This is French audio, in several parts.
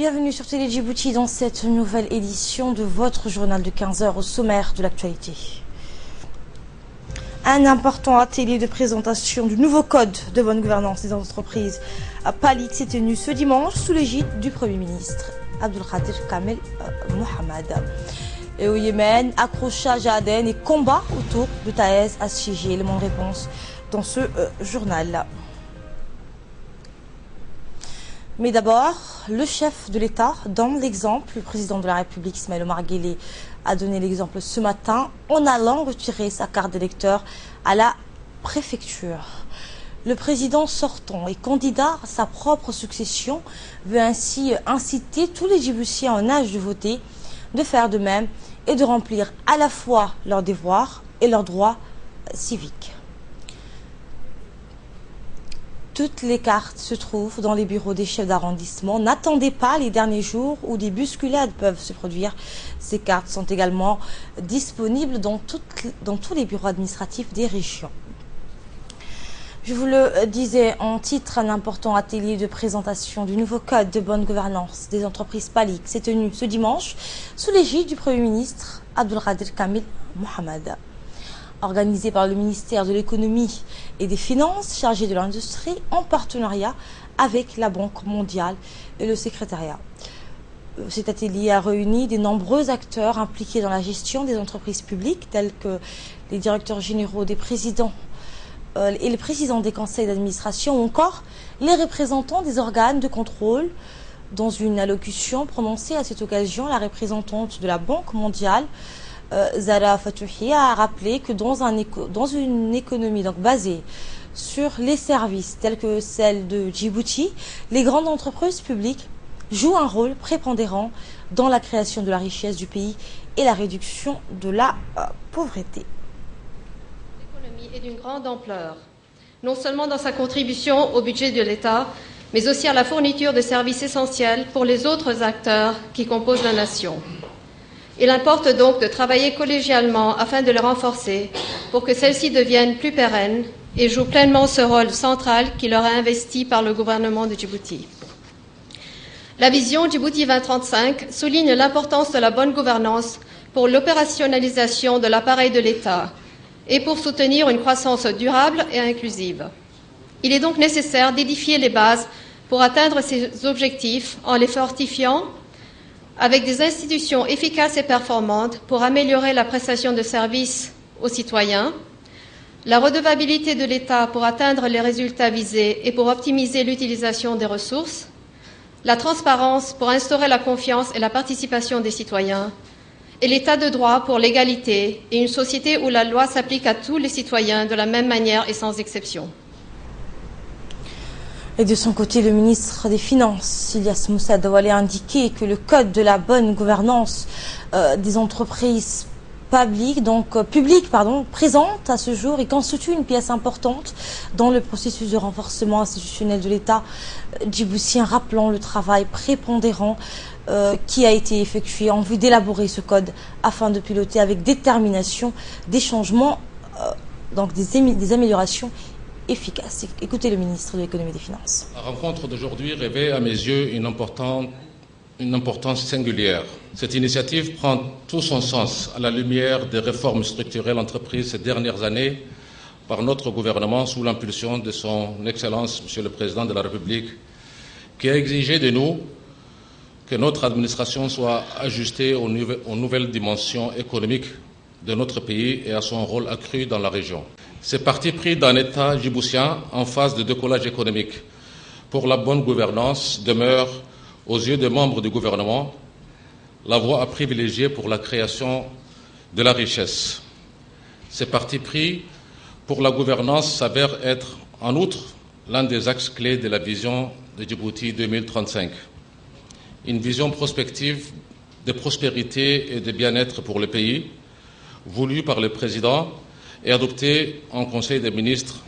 Bienvenue sur Télé Djibouti dans cette nouvelle édition de votre journal de 15h au sommaire de l'actualité. Un important atelier de présentation du nouveau code de bonne gouvernance des entreprises à Palik s'est tenu ce dimanche sous l'égide du Premier ministre Abdelkader Kamel Mohamed. Et au Yémen, accrochage à Aden et combat autour de Taez à Chigi. Élément de réponse dans ce journal. Mais d'abord, le chef de l'État donne l'exemple. Le président de la République, Ismaël Omar Guelleh, a donné l'exemple ce matin en allant retirer sa carte d'électeur à la préfecture. Le président sortant et candidat à sa propre succession veut ainsi inciter tous les Djiboutiens en âge de voter de faire de même et de remplir à la fois leurs devoirs et leurs droits civiques. Toutes les cartes se trouvent dans les bureaux des chefs d'arrondissement. N'attendez pas les derniers jours où des bousculades peuvent se produire. Ces cartes sont également disponibles dans tous les bureaux administratifs des régions. Je vous le disais en titre, un important atelier de présentation du nouveau code de bonne gouvernance des entreprises Palik s'est tenu ce dimanche sous l'égide du Premier ministre Abdelkader Kamel Mohamed. Organisé par le ministère de l'économie et des finances, chargé de l'industrie, en partenariat avec la Banque mondiale et le secrétariat. Cet atelier a réuni de nombreux acteurs impliqués dans la gestion des entreprises publiques, tels que les directeurs généraux des présidents et les présidents des conseils d'administration, ou encore les représentants des organes de contrôle. Dans une allocution prononcée à cette occasion, la représentante de la Banque mondiale, Zara Fatouhi, a rappelé que dans une économie donc basée sur les services tels que celle de Djibouti, les grandes entreprises publiques jouent un rôle prépondérant dans la création de la richesse du pays et la réduction de la pauvreté. L'économie est d'une grande ampleur, non seulement dans sa contribution au budget de l'État, mais aussi à la fourniture de services essentiels pour les autres acteurs qui composent la nation. Il importe donc de travailler collégialement afin de les renforcer pour que celles-ci deviennent plus pérennes et jouent pleinement ce rôle central qui leur est investi par le gouvernement de Djibouti. La vision Djibouti 2035 souligne l'importance de la bonne gouvernance pour l'opérationnalisation de l'appareil de l'État et pour soutenir une croissance durable et inclusive. Il est donc nécessaire d'édifier les bases pour atteindre ces objectifs en les fortifiant avec des institutions efficaces et performantes pour améliorer la prestation de services aux citoyens, la redevabilité de l'État pour atteindre les résultats visés et pour optimiser l'utilisation des ressources, la transparence pour instaurer la confiance et la participation des citoyens, et l'État de droit pour l'égalité et une société où la loi s'applique à tous les citoyens de la même manière et sans exception. Et de son côté, le ministre des Finances, Ilyas Moussa Dawalé, a indiqué que le code de la bonne gouvernance des entreprises publiques, présente à ce jour et constitue une pièce importante dans le processus de renforcement institutionnel de l'État djiboutien, rappelant le travail prépondérant qui a été effectué en vue d'élaborer ce code afin de piloter avec détermination des changements, des améliorations efficace. Écoutez le ministre de l'économie et des finances. La rencontre d'aujourd'hui revêt à mes yeux une importance singulière. Cette initiative prend tout son sens à la lumière des réformes structurelles entreprises ces dernières années par notre gouvernement sous l'impulsion de son Excellence, Monsieur le Président de la République, qui a exigé de nous que notre administration soit ajustée aux nouvelles dimensions économiques de notre pays et à son rôle accru dans la région. C'est parti pris d'un État djiboutien en phase de décollage économique pour la bonne gouvernance demeure, aux yeux des membres du gouvernement, la voie à privilégier pour la création de la richesse. C'est parti pris pour la gouvernance s'avère être, en outre, l'un des axes clés de la vision de Djibouti 2035. Une vision prospective de prospérité et de bien-être pour le pays, voulue par le président et adopté en Conseil des ministres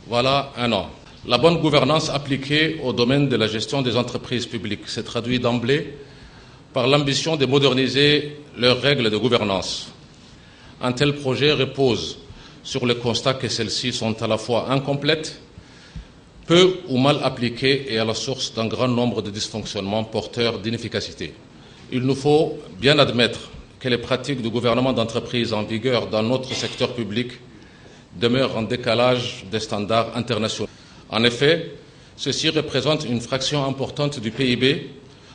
voilà un an. La bonne gouvernance appliquée au domaine de la gestion des entreprises publiques s'est traduite d'emblée par l'ambition de moderniser leurs règles de gouvernance. Un tel projet repose sur le constat que celles-ci sont à la fois incomplètes, peu ou mal appliquée et à la source d'un grand nombre de dysfonctionnements porteurs d'inefficacité. Il nous faut bien admettre que les pratiques du gouvernement d'entreprise en vigueur dans notre secteur public demeurent en décalage des standards internationaux. En effet, ceci représente une fraction importante du PIB,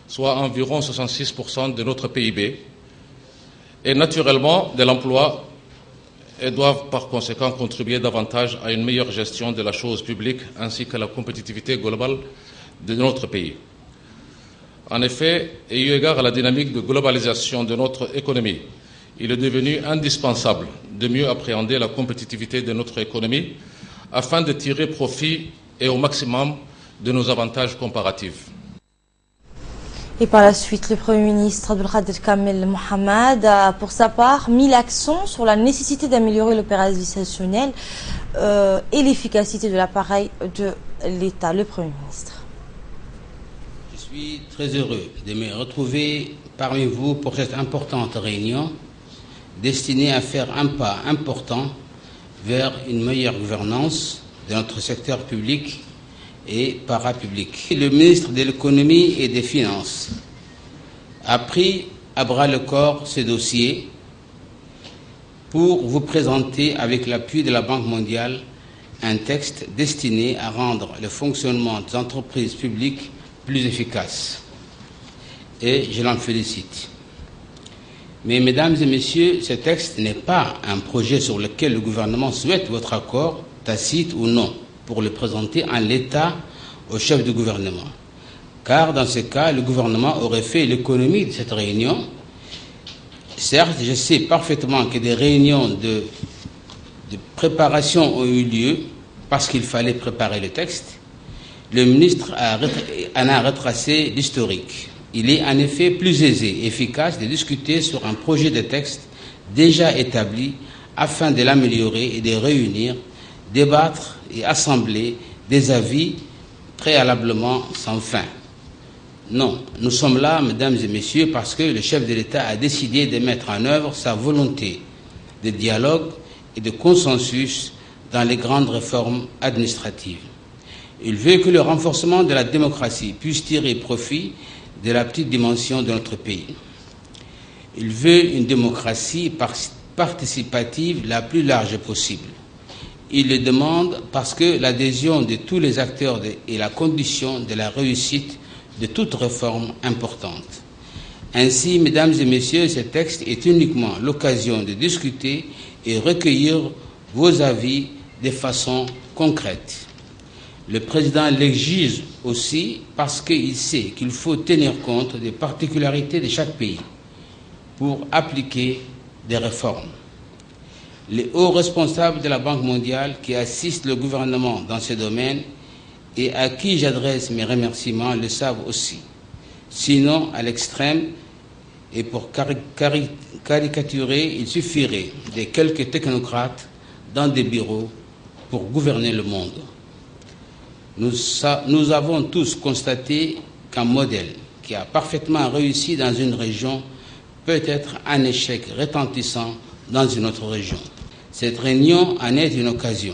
soit environ 66% de notre PIB, et naturellement de l'emploi, et doivent par conséquent contribuer davantage à une meilleure gestion de la chose publique ainsi qu'à la compétitivité globale de notre pays. En effet, et eu égard à la dynamique de globalisation de notre économie, il est devenu indispensable de mieux appréhender la compétitivité de notre économie afin de tirer profit et au maximum de nos avantages comparatifs. Et par la suite, le Premier ministre Abdelkader Kamel Mohamed a pour sa part mis l'accent sur la nécessité d'améliorer l'opérationnel et l'efficacité de l'appareil de l'État. Le Premier ministre. Je suis très heureux de me retrouver parmi vous pour cette importante réunion destinée à faire un pas important vers une meilleure gouvernance de notre secteur public et parapublic. Le ministre de l'économie et des finances a pris à bras le corps ce dossier pour vous présenter avec l'appui de la Banque mondiale un texte destiné à rendre le fonctionnement des entreprises publiques plus efficace. Et je l'en félicite. Mais mesdames et messieurs, ce texte n'est pas un projet sur lequel le gouvernement souhaite votre accord, tacite ou non, pour le présenter en l'état au chef du gouvernement. Car dans ce cas, le gouvernement aurait fait l'économie de cette réunion. Certes, je sais parfaitement que des réunions de préparation ont eu lieu parce qu'il fallait préparer le texte. Le ministre en a retracé l'historique. Il est en effet plus aisé et efficace de discuter sur un projet de texte déjà établi afin de l'améliorer et de réunir, débattre et assembler des avis préalablement sans fin. Non, nous sommes là, mesdames et messieurs, parce que le chef de l'État a décidé de mettre en œuvre sa volonté de dialogue et de consensus dans les grandes réformes administratives. Il veut que le renforcement de la démocratie puisse tirer profit de la petite dimension de notre pays. Il veut une démocratie participative la plus large possible. Il le demande parce que l'adhésion de tous les acteurs est la condition de la réussite de toute réforme importante. Ainsi, mesdames et messieurs, ce texte est uniquement l'occasion de discuter et recueillir vos avis de façon concrète. Le président l'exige aussi parce qu'il sait qu'il faut tenir compte des particularités de chaque pays pour appliquer des réformes. Les hauts responsables de la Banque mondiale qui assistent le gouvernement dans ce domaine et à qui j'adresse mes remerciements le savent aussi. Sinon, à l'extrême, et pour caricaturer, il suffirait de quelques technocrates dans des bureaux pour gouverner le monde. Nous avons tous constaté qu'un modèle qui a parfaitement réussi dans une région peut être un échec retentissant dans une autre région. Cette réunion en est une occasion.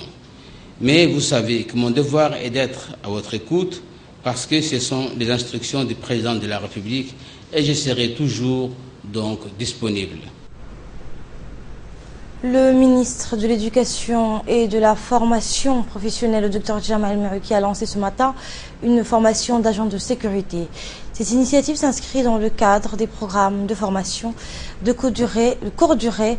Mais vous savez que mon devoir est d'être à votre écoute parce que ce sont les instructions du président de la République et je serai toujours donc disponible. Le ministre de l'Éducation et de la formation professionnelle, le Dr Jamal Merouki, a lancé ce matin une formation d'agents de sécurité. Cette initiative s'inscrit dans le cadre des programmes de formation de courte durée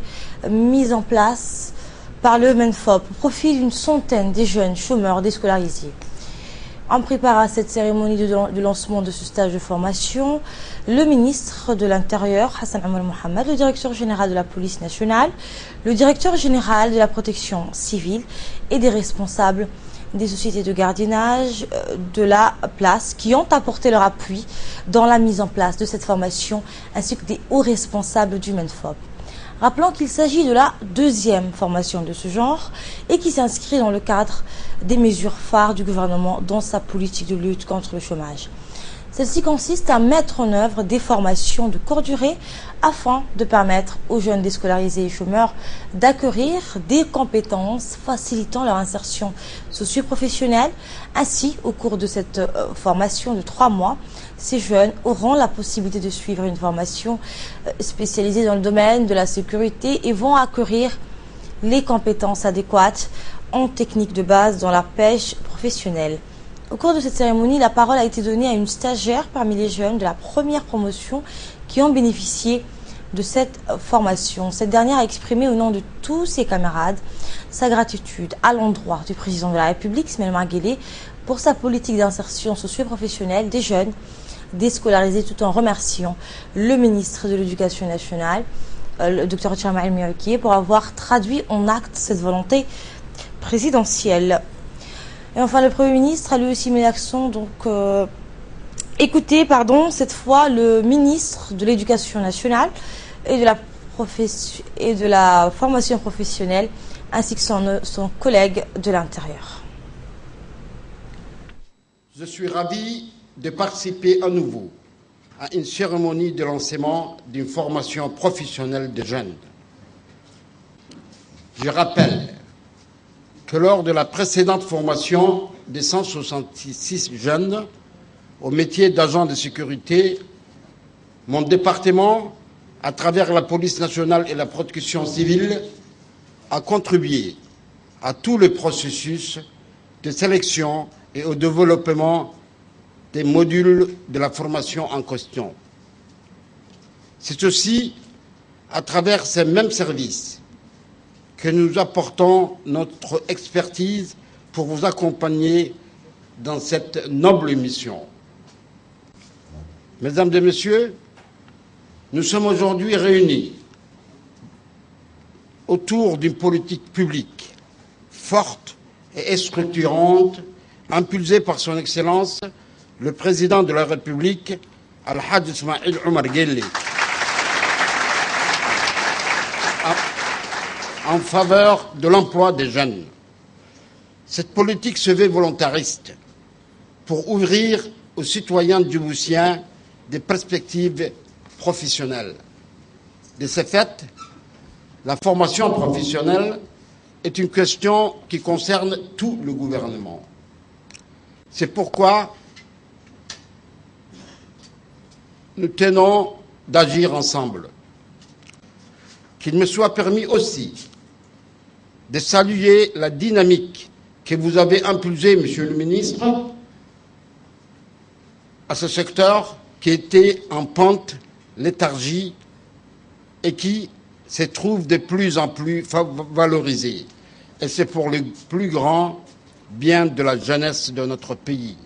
mis en place par le MENFOP au profit d'une centaine de jeunes chômeurs déscolarisés. En préparant à cette cérémonie de lancement de ce stage de formation, le ministre de l'Intérieur, Hassan Omar Mohamed, le directeur général de la police nationale, le directeur général de la protection civile et des responsables des sociétés de gardiennage de la place qui ont apporté leur appui dans la mise en place de cette formation, ainsi que des hauts responsables du MENFOP. Rappelons qu'il s'agit de la deuxième formation de ce genre et qui s'inscrit dans le cadre des mesures phares du gouvernement dans sa politique de lutte contre le chômage. Celle-ci consiste à mettre en œuvre des formations de courte durée afin de permettre aux jeunes déscolarisés et chômeurs d'acquérir des compétences facilitant leur insertion socio-professionnelle. Ainsi, au cours de cette formation de 3 mois, ces jeunes auront la possibilité de suivre une formation spécialisée dans le domaine de la sécurité et vont acquérir les compétences adéquates en technique de base dans la pêche professionnelle. Au cours de cette cérémonie, la parole a été donnée à une stagiaire parmi les jeunes de la première promotion qui ont bénéficié de cette formation. Cette dernière a exprimé au nom de tous ses camarades sa gratitude à l'endroit du président de la République, Ismaël Omar Guelleh, pour sa politique d'insertion socio-professionnelle des jeunes déscolarisés, tout en remerciant le ministre de l'Éducation nationale, le Dr Tchama El-Mirakié, pour avoir traduit en acte cette volonté présidentielle. Et enfin, le Premier ministre a lui aussi mis l'accent, écoutez, cette fois le ministre de l'Éducation nationale et de la formation professionnelle, ainsi que son collègue de l'Intérieur. Je suis ravi de participer à nouveau à une cérémonie de lancement d'une formation professionnelle des jeunes. Je rappelle que lors de la précédente formation des 166 jeunes au métier d'agent de sécurité, mon département, à travers la police nationale et la protection civile, a contribué à tout le processus de sélection et au développement des modules de la formation en question. C'est aussi à travers ces mêmes services que nous apportons notre expertise pour vous accompagner dans cette noble mission. Mesdames et messieurs, nous sommes aujourd'hui réunis autour d'une politique publique forte et structurante, impulsée par son Excellence, le Président de la République, Al-Hajj Ismaël Omar Guelleh, en faveur de l'emploi des jeunes. Cette politique se veut volontariste pour ouvrir aux citoyens djiboutiens des perspectives professionnelles. De ce fait, la formation professionnelle est une question qui concerne tout le gouvernement. C'est pourquoi nous tenons d'agir ensemble. Qu'il me soit permis aussi de saluer la dynamique que vous avez impulsée, Monsieur le ministre, à ce secteur qui était en pente léthargie et qui se trouve de plus en plus valorisé. Et c'est pour le plus grand bien de la jeunesse de notre pays.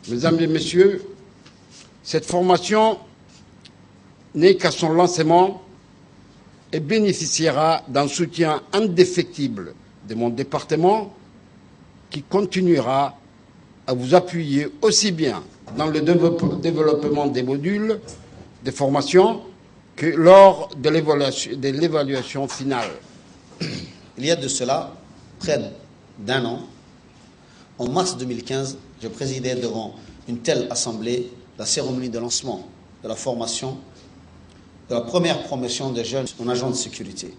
Mesdames et messieurs, cette formation n'est qu'à son lancement et bénéficiera d'un soutien indéfectible de mon département qui continuera à vous appuyer aussi bien dans le développement des modules de formation que lors de l'évaluation finale. Il y a de cela près d'un an, en mars 2015, je présidais devant une telle assemblée la cérémonie de lancement de la formation de la première promotion des jeunes en agents de sécurité.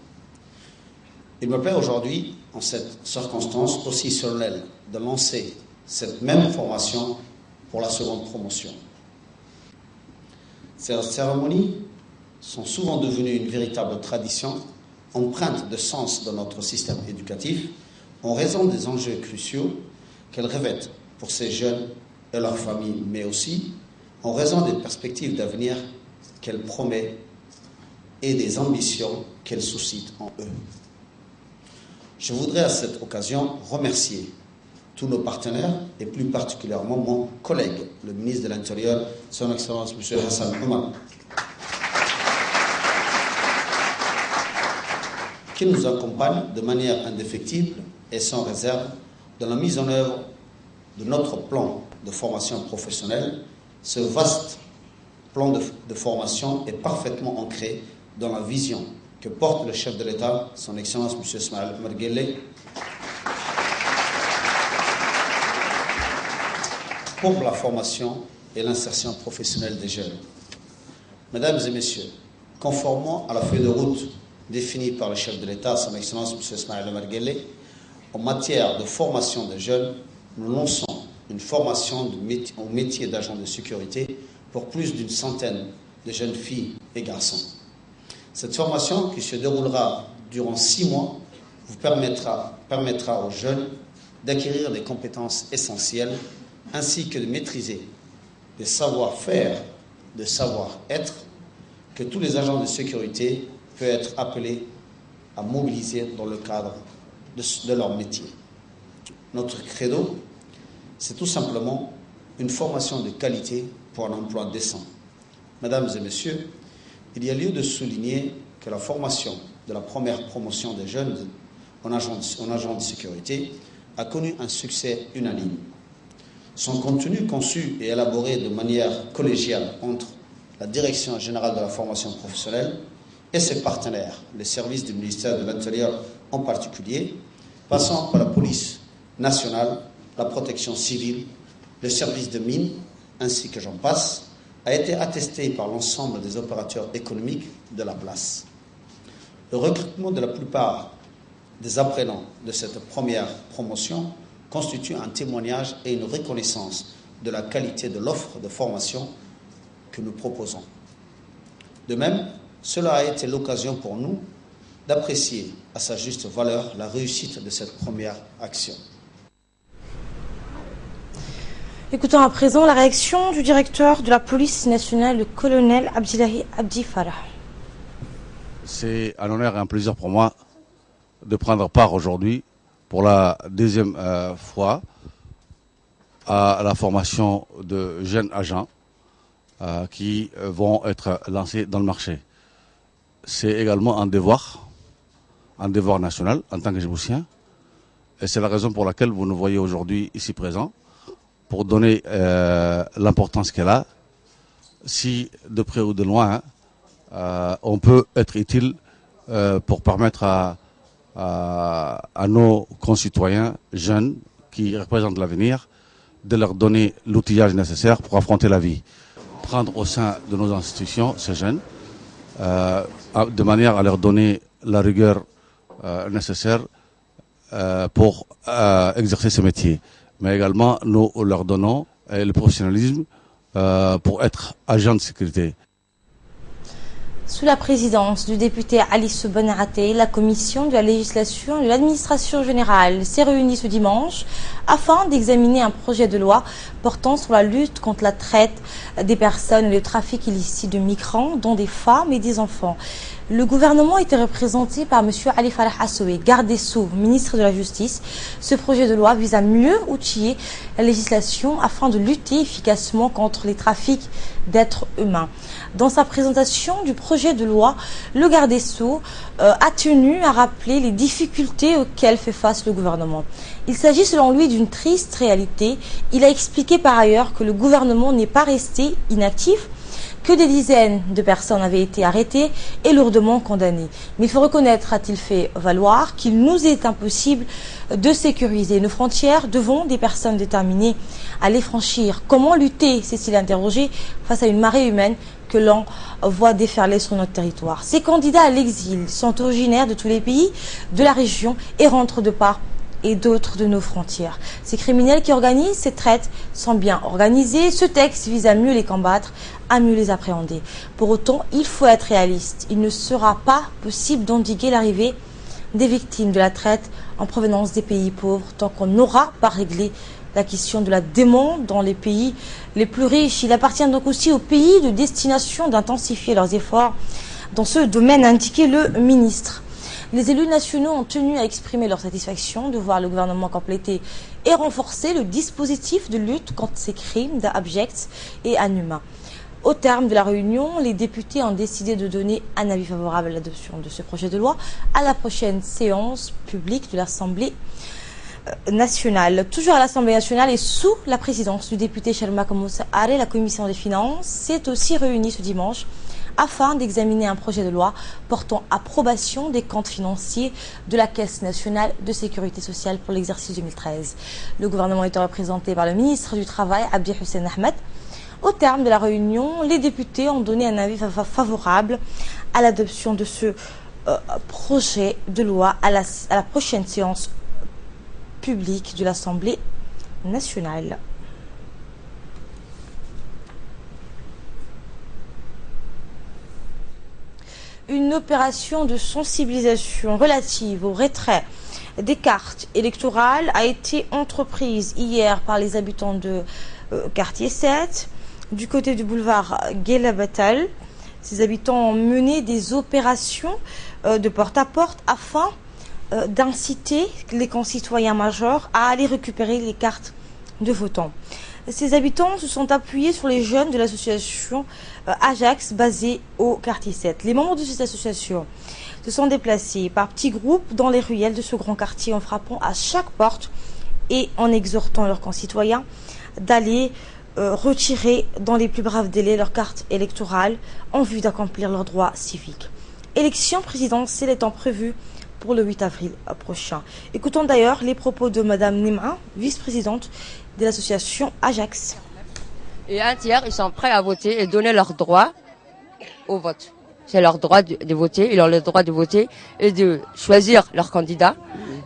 Il me plaît aujourd'hui, en cette circonstance aussi solennelle, de lancer cette même formation pour la seconde promotion. Ces cérémonies sont souvent devenues une véritable tradition, empreinte de sens dans notre système éducatif, en raison des enjeux cruciaux qu'elles revêtent pour ces jeunes et leurs familles, mais aussi en raison des perspectives d'avenir qu'elles promettent et des ambitions qu'elles suscitent en eux. Je voudrais à cette occasion remercier tous nos partenaires et plus particulièrement mon collègue, le ministre de l'Intérieur, son Excellence M. Hassan Omar, qui nous accompagne de manière indéfectible et sans réserve dans la mise en œuvre de notre plan de formation professionnelle. Ce vaste plan de formation est parfaitement ancré dans la vision que porte le chef de l'État, son Excellence M. Ismaël Omar Guelleh, pour la formation et l'insertion professionnelle des jeunes. Mesdames et messieurs, conformément à la feuille de route définie par le chef de l'État, son Excellence M. Ismaël Omar Guelleh, en matière de formation des jeunes, nous lançons une formation au métier d'agent de sécurité pour plus d'une centaine de jeunes filles et garçons. Cette formation, qui se déroulera durant 6 mois, vous permettra aux jeunes d'acquérir des compétences essentielles ainsi que de maîtriser des savoir-faire, des savoir-être que tous les agents de sécurité peuvent être appelés à mobiliser dans le cadre de leur métier. Notre credo, c'est tout simplement une formation de qualité pour un emploi décent. Mesdames et messieurs, il y a lieu de souligner que la formation de la première promotion des jeunes en agents de sécurité a connu un succès unanime. Son contenu conçu et élaboré de manière collégiale entre la Direction générale de la formation professionnelle et ses partenaires, les services du ministère de l'Intérieur en particulier, passant par la police nationale, la protection civile, le service de mines, ainsi que j'en passe, a été attesté par l'ensemble des opérateurs économiques de la place. Le recrutement de la plupart des apprenants de cette première promotion constitue un témoignage et une reconnaissance de la qualité de l'offre de formation que nous proposons. De même, cela a été l'occasion pour nous d'apprécier à sa juste valeur la réussite de cette première action. Écoutons à présent la réaction du directeur de la police nationale, le colonel Abdillahi Abdi Farah. C'est un honneur et un plaisir pour moi de prendre part aujourd'hui pour la deuxième fois à la formation de jeunes agents qui vont être lancés dans le marché. C'est également un devoir national en tant que Djiboutien, et c'est la raison pour laquelle vous nous voyez aujourd'hui ici présents, pour donner l'importance qu'elle a. Si de près ou de loin, on peut être utile pour permettre à nos concitoyens jeunes qui représentent l'avenir de leur donner l'outillage nécessaire pour affronter la vie. Prendre au sein de nos institutions ces jeunes de manière à leur donner la rigueur nécessaire pour exercer ce métier. Mais également, nous leur donnons le professionnalisme pour être agent de sécurité. Sous la présidence du député Ali Soubenaraté, la commission de la législation et de l'administration générale s'est réunie ce dimanche afin d'examiner un projet de loi portant sur la lutte contre la traite des personnes et le trafic illicite de migrants, dont des femmes et des enfants. Le gouvernement était représenté par M. Ali Farah Assoué, garde des Sceaux, ministre de la Justice. Ce projet de loi vise à mieux outiller la législation afin de lutter efficacement contre les trafics d'êtres humains. Dans sa présentation du projet de loi, le garde des Sceaux a tenu à rappeler les difficultés auxquelles fait face le gouvernement. Il s'agit selon lui d'une triste réalité. Il a expliqué par ailleurs que le gouvernement n'est pas resté inactif, que des dizaines de personnes avaient été arrêtées et lourdement condamnées. Mais il faut reconnaître, a-t-il fait valoir, qu'il nous est impossible de sécuriser nos frontières devant des personnes déterminées à les franchir. Comment lutter, s'est-il interrogé, face à une marée humaine que l'on voit déferler sur notre territoire? Ces candidats à l'exil sont originaires de tous les pays de la région et rentrent de part et d'autres de nos frontières. Ces criminels qui organisent ces traites sont bien organisés. Ce texte vise à mieux les combattre, à mieux les appréhender. Pour autant, il faut être réaliste. Il ne sera pas possible d'endiguer l'arrivée des victimes de la traite en provenance des pays pauvres tant qu'on n'aura pas réglé la question de la demande dans les pays les plus riches. Il appartient donc aussi aux pays de destination d'intensifier leurs efforts dans ce domaine, a indiqué le ministre. Les élus nationaux ont tenu à exprimer leur satisfaction de voir le gouvernement compléter et renforcer le dispositif de lutte contre ces crimes abjects et inhumains. Au terme de la réunion, les députés ont décidé de donner un avis favorable à l'adoption de ce projet de loi à la prochaine séance publique de l'Assemblée nationale. Toujours à l'Assemblée nationale et sous la présidence du député Sharma Moussa Aré, la commission des finances s'est aussi réunie ce dimanche afin d'examiner un projet de loi portant approbation des comptes financiers de la Caisse nationale de sécurité sociale pour l'exercice 2013. Le gouvernement était représenté par le ministre du Travail, Abdi Hussein Ahmed. Au terme de la réunion, les députés ont donné un avis favorable à l'adoption de ce projet de loi à la prochaine séance publique de l'Assemblée nationale. Une opération de sensibilisation relative au retrait des cartes électorales a été entreprise hier par les habitants de quartier 7, du côté du boulevard Guélabatal. Ces habitants ont mené des opérations de porte-à-porte afin d'inciter les concitoyens majeurs à aller récupérer les cartes de votants. Ces habitants se sont appuyés sur les jeunes de l'association Ajax basée au quartier 7. Les membres de cette association se sont déplacés par petits groupes dans les ruelles de ce grand quartier en frappant à chaque porte et en exhortant leurs concitoyens d'aller retirer dans les plus brefs délais leurs cartes électorales en vue d'accomplir leurs droits civiques. Élection présidentielle étant prévue pour le 8 avril prochain. Écoutons d'ailleurs les propos de Madame Nima, vice-présidente de l'association Ajax. Et un tiers, ils sont prêts à voter et donner leur droit au vote. C'est leur droit de voter, ils ont le droit de voter et de choisir leur candidat.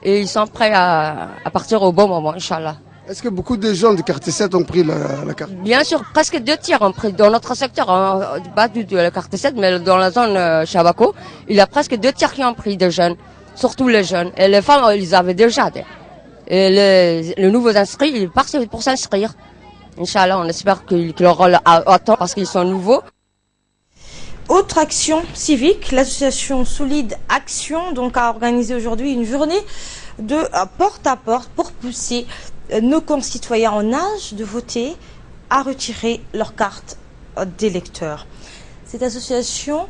Et ils sont prêts à partir au bon moment, Inch'Allah. Est-ce que beaucoup de gens du quartier 7 ont pris la carte? Bien sûr, presque 2 tiers ont pris dans notre secteur, hein, pas du tout le quartier 7, mais dans la zone Chabako, il y a presque 2 tiers qui ont pris des jeunes, surtout les jeunes. Et les femmes, ils avaient déjà. Et les nouveaux inscrits, ils partent pour s'inscrire. Inch'Allah, on espère qu'ils auront à temps parce qu'ils sont nouveaux. Autre action civique, l'association Solide Action donc, a organisé aujourd'hui une journée de porte-à-porte pour pousser nos concitoyens en âge de voter à retirer leur carte d'électeur. Cette association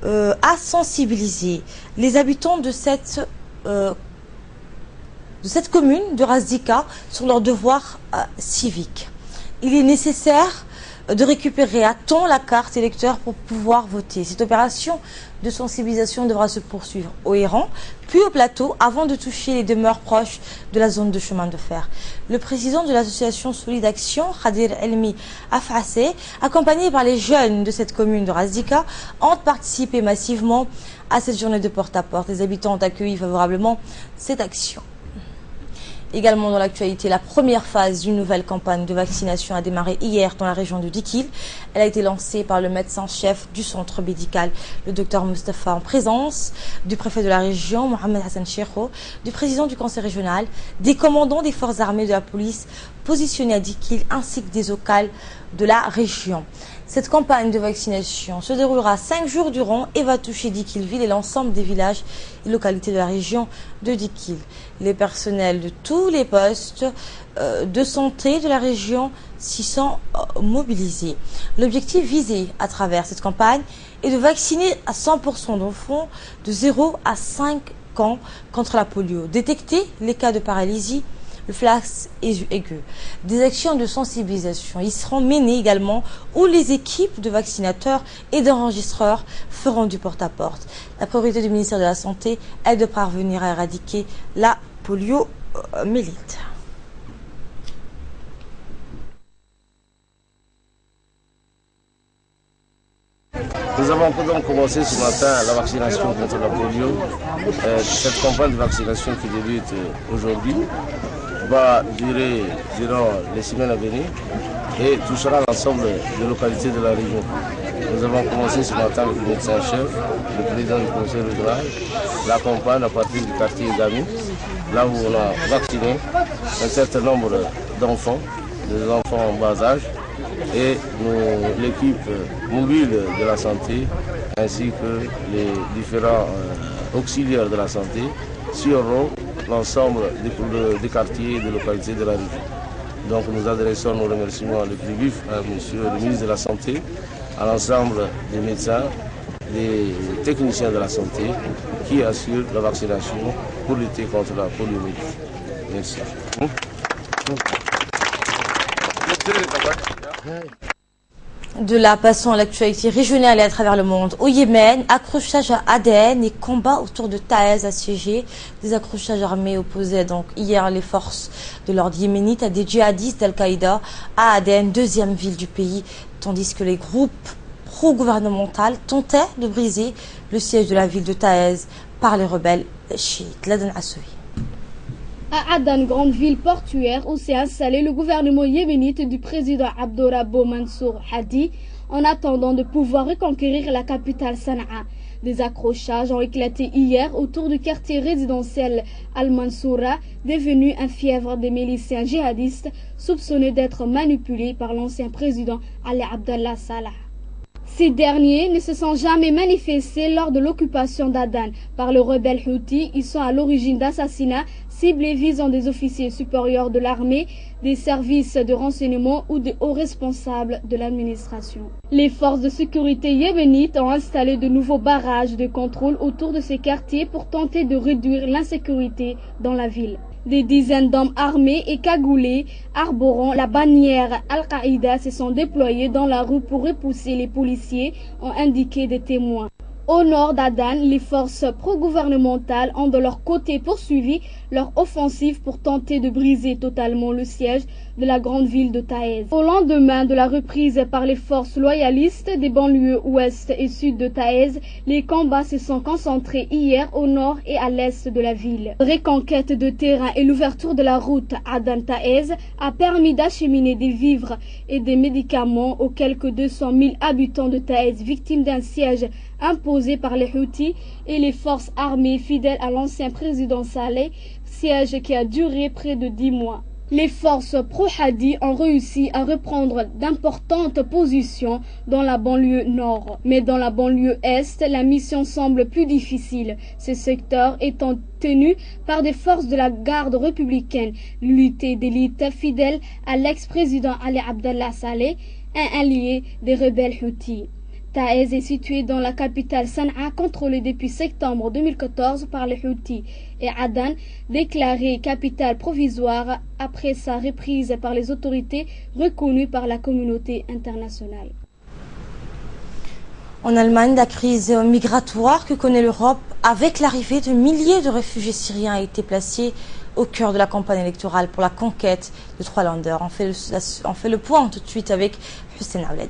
a sensibilisé les habitants de cette commune de Razdika sur leurs devoirs civiques. Il est nécessaire de récupérer à temps la carte électeur pour pouvoir voter. Cette opération de sensibilisation devra se poursuivre au Héran, puis au plateau, avant de toucher les demeures proches de la zone de chemin de fer. Le président de l'association Solide Action, Khadir Elmi Afrassé, accompagné par les jeunes de cette commune de Razdika, ont participé massivement à cette journée de porte-à-porte. Les habitants ont accueilli favorablement cette action. Également dans l'actualité, la première phase d'une nouvelle campagne de vaccination a démarré hier dans la région de Dikil. Elle a été lancée par le médecin-chef du centre médical, le docteur Mustafa, en présence du préfet de la région, Mohamed Hassan Cheikho, du président du conseil régional, des commandants des forces armées de la police positionnés à Dikil, ainsi que des OCAL de la région. Cette campagne de vaccination se déroulera 5 jours durant et va toucher Dikilville et l'ensemble des villages et localités de la région de Dikil. Les personnels de tous les postes de santé de la région s'y sont mobilisés. L'objectif visé à travers cette campagne est de vacciner à 100% d'enfants de 0 à 5 ans contre la polio, détecter les cas de paralysie, le flash aigu. Des actions de sensibilisation y seront menées également où les équipes de vaccinateurs et d'enregistreurs feront du porte-à-porte. La priorité du ministère de la Santé est de parvenir à éradiquer la poliomyélite. Nous avons donc commencé ce matin la vaccination contre la polio. Cette campagne de vaccination qui débute aujourd'hui va durer durant les semaines à venir et touchera l'ensemble des localités de la région. Nous avons commencé ce matin avec le médecin-chef, le président du conseil régional, la campagne à partir du quartier Gami, là où on a vacciné un certain nombre d'enfants, des enfants en bas âge, et l'équipe mobile de la santé ainsi que les différents auxiliaires de la santé sureront l'ensemble des quartiers et des localités de la région. Donc nous adressons nos remerciements les plus vifs à monsieur le ministre de la Santé, à l'ensemble des médecins, des techniciens de la santé qui assurent la vaccination pour lutter contre la poliomyélite. Merci. De là, passons à l'actualité régionale et à travers le monde. Au Yémen, accrochage à Aden et combat autour de Taïz assiégé. Des accrochages armés opposaient donc hier les forces de l'ordre yéménite à des djihadistes d'Al-Qaïda à Aden, deuxième ville du pays, tandis que les groupes pro-gouvernementaux tentaient de briser le siège de la ville de Taïz par les rebelles chiites. Laden Assoui. À Aden, grande ville portuaire où s'est installé le gouvernement yéménite du président Abdurrabbo Mansour Hadi en attendant de pouvoir reconquérir la capitale Sanaa. Des accrochages ont éclaté hier autour du quartier résidentiel Al-Mansoura, devenu un fièvre des miliciens djihadistes soupçonnés d'être manipulés par l'ancien président Ali Abdallah Salah. Ces derniers ne se sont jamais manifestés lors de l'occupation d'Aden par le rebelle Houthi. Ils sont à l'origine d'assassinats ciblés visant des officiers supérieurs de l'armée, des services de renseignement ou des hauts responsables de l'administration. Les forces de sécurité yéménites ont installé de nouveaux barrages de contrôle autour de ces quartiers pour tenter de réduire l'insécurité dans la ville. Des dizaines d'hommes armés et cagoulés arborant la bannière Al-Qaïda se sont déployés dans la rue pour repousser les policiers, ont indiqué des témoins. Au nord d'Aden, les forces pro-gouvernementales ont de leur côté poursuivi leur offensive pour tenter de briser totalement le siège de la grande ville de Taïz. Au lendemain de la reprise par les forces loyalistes des banlieues ouest et sud de Taïz, les combats se sont concentrés hier au nord et à l'est de la ville. La reconquête de terrain et l'ouverture de la route Aden-Taïz a permis d'acheminer des vivres et des médicaments aux quelques 200 000 habitants de Taïz victimes d'un siège imposé par les Houthis et les forces armées fidèles à l'ancien président Saleh, siège qui a duré près de 10 mois. Les forces pro-Hadi ont réussi à reprendre d'importantes positions dans la banlieue nord. Mais dans la banlieue est, la mission semble plus difficile, ce secteur étant tenu par des forces de la garde républicaine, l'unité d'élite fidèle à l'ex-président Ali Abdallah Saleh, un allié des rebelles Houthis. Taïz est situé dans la capitale Sanaa, contrôlée depuis septembre 2014 par les Houthis, et Aden, déclarée capitale provisoire après sa reprise par les autorités reconnues par la communauté internationale. En Allemagne, la crise migratoire que connaît l'Europe avec l'arrivée de milliers de réfugiés syriens a été placée au cœur de la campagne électorale pour la conquête de 3 Länder. On fait le point tout de suite avec Hussein Aouled.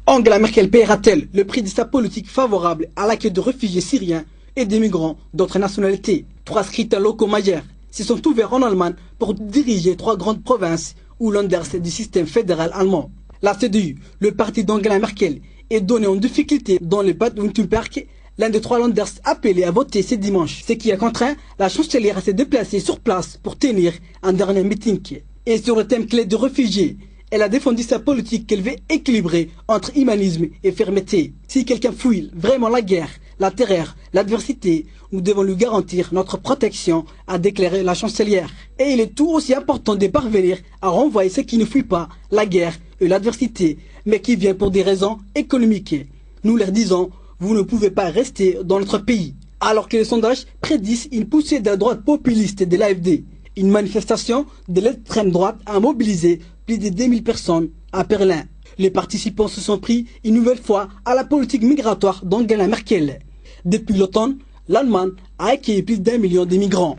Angela Merkel paiera-t-elle le prix de sa politique favorable à l'accueil de réfugiés syriens et des migrants d'autres nationalités? 3 scrutins locaux majeurs se sont ouverts en Allemagne pour diriger 3 grandes provinces ou Länder du système fédéral allemand. La CDU, le parti d'Angela Merkel, est donné en difficulté dans le Bade-Württemberg, l'un des 3 Länder appelés à voter ce dimanche, ce qui a contraint la chancelière à se déplacer sur place pour tenir un dernier meeting. Et sur le thème clé des réfugiés, elle a défendu sa politique qu'elle veut équilibrer entre humanisme et fermeté. Si quelqu'un fuit vraiment la guerre, la terreur, l'adversité, nous devons lui garantir notre protection, a déclaré la chancelière. Et il est tout aussi important de parvenir à renvoyer ceux qui ne fuient pas la guerre et l'adversité, mais qui viennent pour des raisons économiques. Nous leur disons, vous ne pouvez pas rester dans notre pays. Alors que les sondages prédisent une poussée de la droite populiste de l'AfD. Une manifestation de l'extrême droite a mobilisé plus de 2000 personnes à Berlin. Les participants se sont pris une nouvelle fois à la politique migratoire d'Angela Merkel. Depuis l'automne, l'Allemagne a accueilli plus d'1 million de migrants.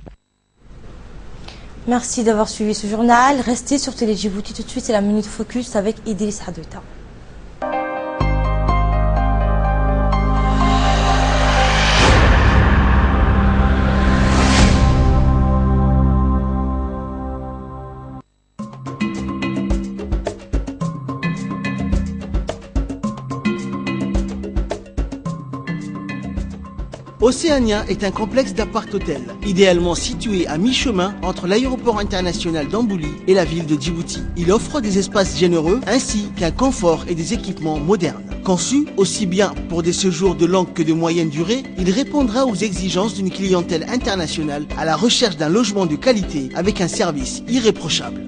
Merci d'avoir suivi ce journal. Restez sur Télé Djibouti tout de suite, c'est la Minute Focus avec Idriss Hadouta. Océania est un complexe d'appart-hôtels, idéalement situé à mi-chemin entre l'aéroport international d'Ambouli et la ville de Djibouti. Il offre des espaces généreux ainsi qu'un confort et des équipements modernes. Conçu aussi bien pour des séjours de longue que de moyenne durée, il répondra aux exigences d'une clientèle internationale à la recherche d'un logement de qualité avec un service irréprochable.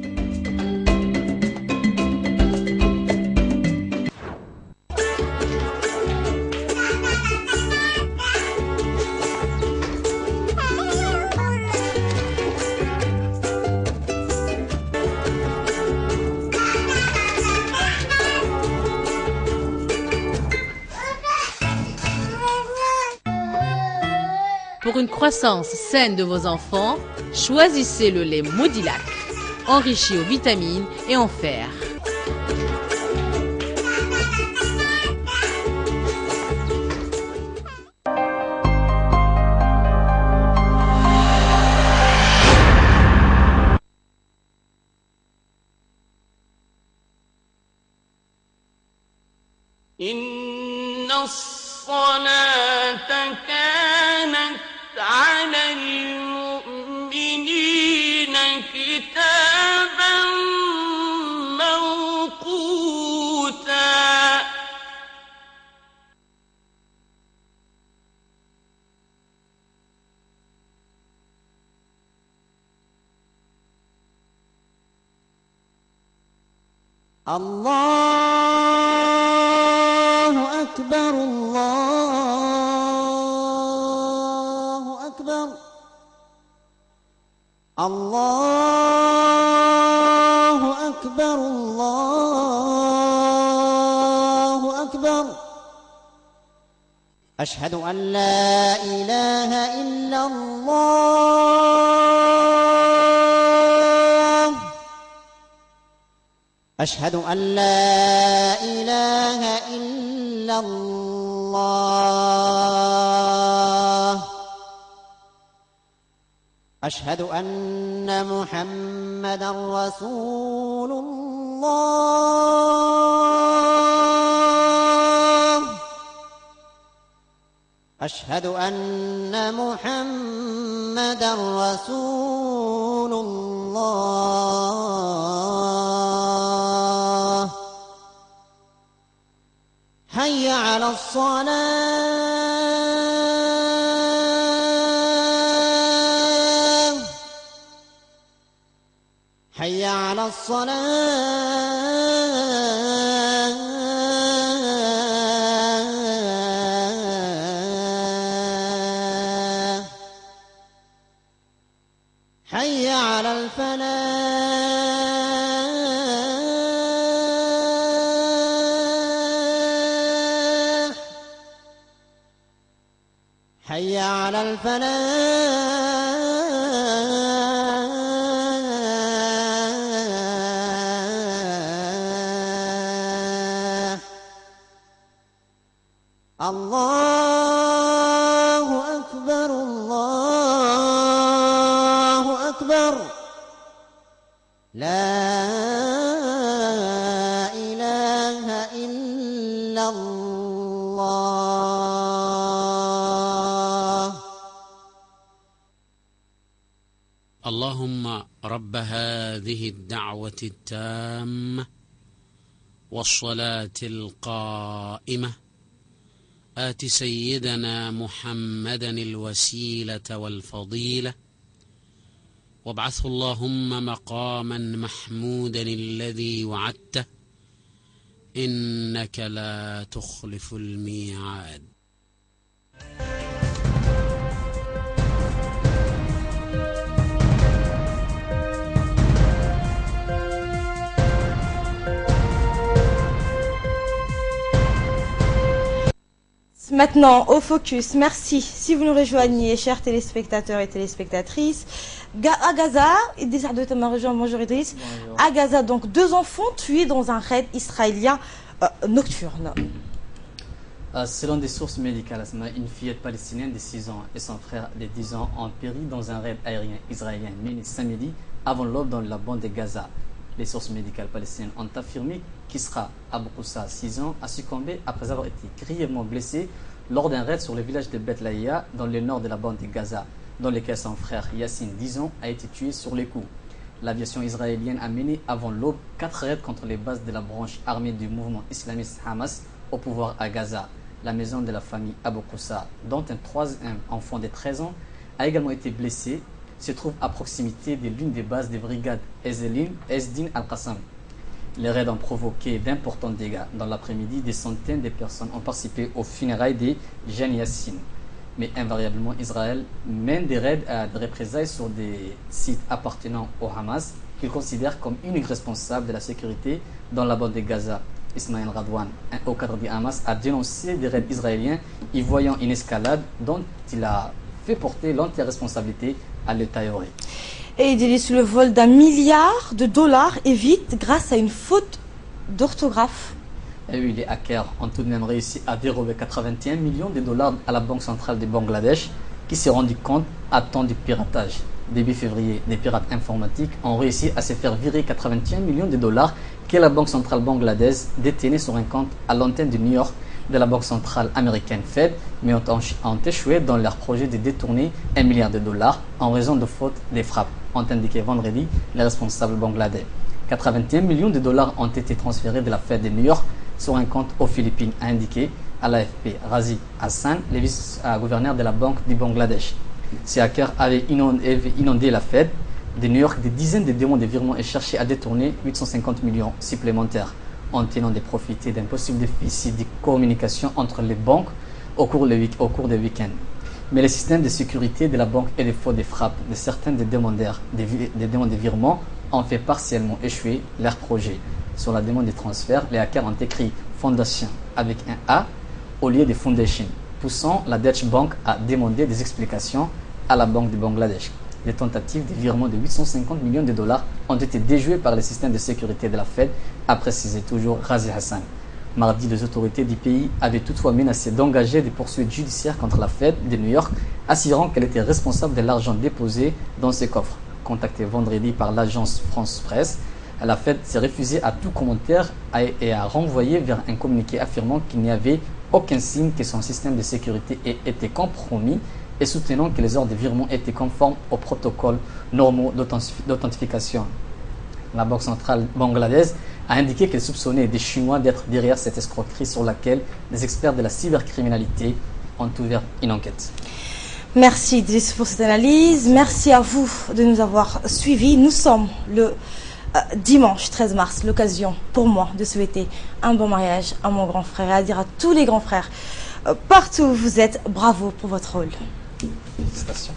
Pour une croissance saine de vos enfants, choisissez le lait Modilac, enrichi aux vitamines et en fer. إن الصلاة كانت على المؤمنين كتابا موقوتا الله أكبر الله أكبر الله أكبر الله أكبر أشهد أن لا إله إلا الله أشهد أن لا إله إلا الله أشهد أن محمدا رسول الله أشهد أن محمدا رسول الله حي على الصلاة حي على الصلاة حي على الفلاح حي على الفلاح الله أكبر الله أكبر لا إله إلا الله اللهم رب هذه الدعوة التامة والصلاة القائمة آت سيدنا محمدا الوسيلة والفضيلة وابعثه اللهم مقاما محمودا الذي وعدته إنك لا تخلف الميعاد. Maintenant, au focus, merci. Si vous nous rejoignez, chers téléspectateurs et téléspectatrices, à Gaza, Idriss Abdou ma région, bonjour Idriss. À Gaza, donc, 2 enfants tués dans un raid israélien nocturne. Selon des sources médicales, une fillette palestinienne de 6 ans et son frère de 10 ans ont péri dans un raid aérien israélien mené samedi avant l'aube dans la bande de Gaza. Les sources médicales palestiniennes ont affirmé qu'Isra Abu Qoussa, 6 ans, a succombé après avoir été grièvement blessé lors d'un raid sur le village de Beth Laïa dans le nord de la bande de Gaza, dans lequel son frère Yassine, 10 ans, a été tué sur les coups. L'aviation israélienne a mené avant l'aube 4 raids contre les bases de la branche armée du mouvement islamiste Hamas au pouvoir à Gaza. La maison de la famille Abu Qoussa, dont un 3e enfant de 13 ans a également été blessé, se trouve à proximité de l'une des bases des brigades Ezdin al-Qassam. Les raids ont provoqué d'importants dégâts. Dans l'après-midi, des centaines de personnes ont participé aux funérailles de Jean Yassine. Mais invariablement, Israël mène des raids à des représailles sur des sites appartenant au Hamas qu'il considère comme unique responsable de la sécurité dans la bande de Gaza. Ismaël Radwan, un haut cadre du Hamas, a dénoncé des raids israéliens y voyant une escalade dont il a fait porter l'entière responsabilité à l'État ivoirien. Et il délit le vol d'$1 milliard évite grâce à une faute d'orthographe. Et oui, les hackers ont tout de même réussi à dérober 81 millions de dollars à la Banque centrale du Bangladesh, qui s'est rendu compte à temps du piratage. Début février, des pirates informatiques ont réussi à se faire virer 81 millions de dollars que la Banque centrale bangladaise détenait sur un compte à l'antenne de New York de la Banque centrale américaine Fed, mais ont échoué dans leur projet de détourner $1 milliard en raison de fautes des frappes, ont indiqué vendredi les responsables bangladais. 81 millions de dollars ont été transférés de la Fed de New York sur un compte aux Philippines, a indiqué à l'AFP Razi Hassan, le vice-gouverneur de la Banque du Bangladesh. Ces hackers avaient inondé la Fed de New York des dizaines de demandes de virements et cherchaient à détourner 850 millions supplémentaires, en tenant de profiter d'un possible déficit de communication entre les banques au cours des week-ends. Mais les systèmes de sécurité de la banque et les fautes de frappe de certains des demandes de virements ont fait partiellement échouer leur projet. Sur la demande de transfert, les hackers ont écrit Fondation avec un A au lieu de Foundation, poussant la Deutsche Bank à demander des explications à la Banque du Bangladesh. Les tentatives de virement de 850 millions de dollars ont été déjouées par les systèmes de sécurité de la Fed, a précisé toujours Razi Hassan. Mardi, les autorités du pays avaient toutefois menacé d'engager des poursuites judiciaires contre la Fed de New York, assurant qu'elle était responsable de l'argent déposé dans ses coffres. Contactée vendredi par l'agence France Presse, la Fed s'est refusée à tout commentaire et a renvoyé vers un communiqué affirmant qu'il n'y avait aucun signe que son système de sécurité ait été compromis et soutenant que les ordres de virement étaient conformes aux protocoles normaux d'authentification. La Banque centrale bangladaise a indiqué qu'elle soupçonnait des Chinois d'être derrière cette escroquerie sur laquelle les experts de la cybercriminalité ont ouvert une enquête. Merci Idriss pour cette analyse. Merci à vous de nous avoir suivis. Nous sommes le dimanche 13 mars, l'occasion pour moi de souhaiter un bon mariage à mon grand frère et à dire à tous les grands frères partout où vous êtes, bravo pour votre rôle. Félicitations.